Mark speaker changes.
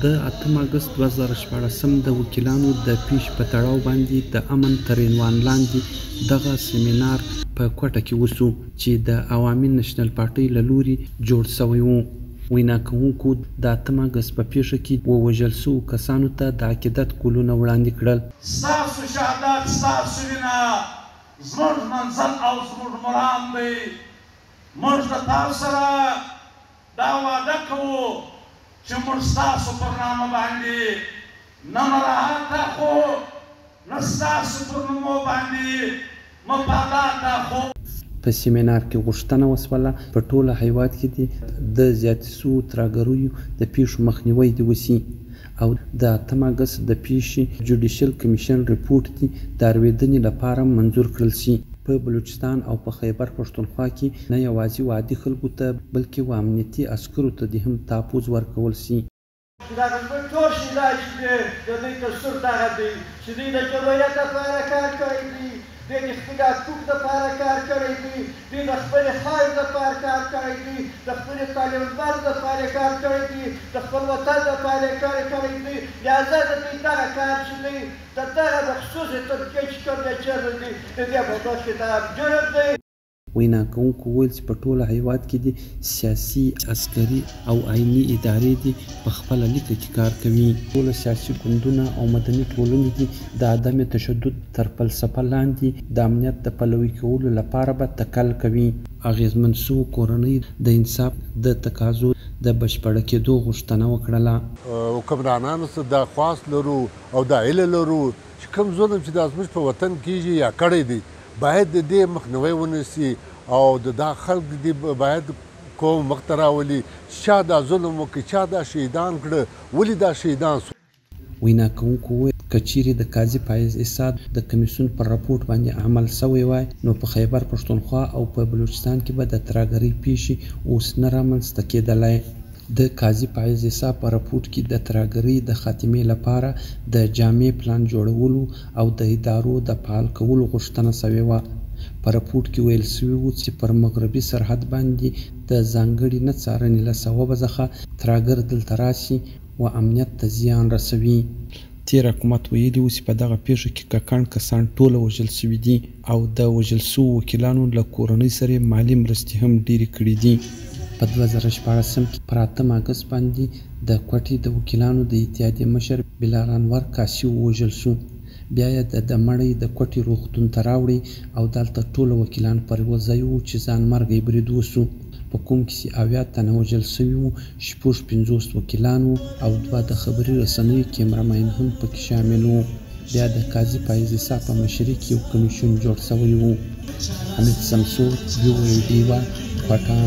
Speaker 1: د 8 اگست 2014 د وکیلانو د پیش په تړاو باندې د امن تر عنوان لاندې دغه سیمینار په کوټه کې وسو چې د عوامي نېشنل پارټۍ له لوري جوړ شوی و. وینا کوونکو د 8 اگست په پیښه کې ووژل شوو کسانو ته د عقیدت ګلونه وړاندې کړل.
Speaker 2: ستاسو شهادت ستاسو وینه زموږ منزل او زموږ مرام دی. موږ د تاسو سره دا وعده کوو چې موږ ستاسو پر نامه باندې نه مراحت اخو، نه ستاسو پر نومو باندې مفادات اخو.
Speaker 1: په سیمینار کې غوښتنه وسوله په ټوله هیواد کې د زیاتې شوو ترهګریو د پیښو مخنیوی دې وشي او د 8 اگست د پیښې جوډیشل کمیشن ریپورټ دې د اورېدنې لپاره منظور کړل شي. په بلوچستان او په خیبر پښتونخوا کې نه یوازې عادي خلکو ته بلکې و امنیتي عسکرو ته دې هم تحفظ ورکول شي.
Speaker 3: دغه ټول شي دا چې د دوی کلتور دغه دی چې دوی د جمهوریت لپاره کار کړی دی، دوی د خپل حقوق لپاره کار کړی دی، دوی د خپلې خاورې لپاره کار کړی دی، د خپلې طالبانو لپاره کار کړی دی، د خپل وطن لپاره کار کړی دی. لهذا د دوی دغه کار چې دی د دغه بخصوص ترکیې چې کوم دی چیرې دی د دې په دوش کې دا جرم دی.
Speaker 1: وینا کوونکو ویل چې په ټوله هیواد کې د سیاسي، عسکري او آئیني ادارې دي په خپله لیکه کې کار کوي. ټوله سیاسي ګوندونه او مدني ټولنې دي د عدم تشدد تر فلسفه لاندې د امنیت د پلوي کولو لپاره به تکل کوي. اغېزمن شوو کورنۍ د انصاف د تقاضو د بشپړه کېدو غوښتنه وکړله.
Speaker 4: حکمرانانو څخه دا خواست لرو او دا هیله لرو چې کوم ظلم چې دا زموږ په وطن کېږي یا کړی دی باید د دې مخنیوی ونیسي او د دا خلک دې باید قوم مخ ته راولي چې چا دا ظلم وکړي، چا دا شهیدان کړه، ولې دا شهیدان سو.
Speaker 1: وینا کوونکو وویل که چیرې د قاضي فایز اسعد د کمیسیون پر راپورټ باندې عمل شوی وای نو په خیبر پښتونخوا او په بلوچستان کې به د ترهګرۍ پیښې اوس نه رامنځته کېدلی. د قاضي فایز اسحاق په راپورټ کې د ترهګرۍ د خاتمې لپاره د جامع پلان جوړولو او د ادارو د فعال کولو غوښتنه شوې وه. په راپورټ کې ویل شوي وو چې پر مغربي سرحد باندې د ځانګړي نه څارنې له سببه څخه ترهګر دلته راشي و امنیت ته زیان رسوي. تیر حکومت ویلي و چې په دغه پیښه کې ککړ کسان ټوله وژل شوي دي او د وژل شوو وکیلانو له کورنۍ سره مالي مرستې هم ډېرې کړي دي. په 2014 کې پر 8 اگست باندې د کوټې د وکیلانو د اتحادیې مشر بلال انور کاسي ووژل شو. بیا یې د مړی د کوټې روغتون ته راوړی او دلته ټول وکیلان پر یوه ځای وو چې ځانمرګی برید وسو، په کوم کې چې 80 تنه وژل شوي وو، 50 وکیلان وو او 2 د خبري رسنیو کیمرامین هم پکې شامل وو. بیا د قاضي فایز اسحاق په مشرۍ کې یو کمیشن جوړ شوی و. حمید شمسور، VOA ډیوا، کوټه.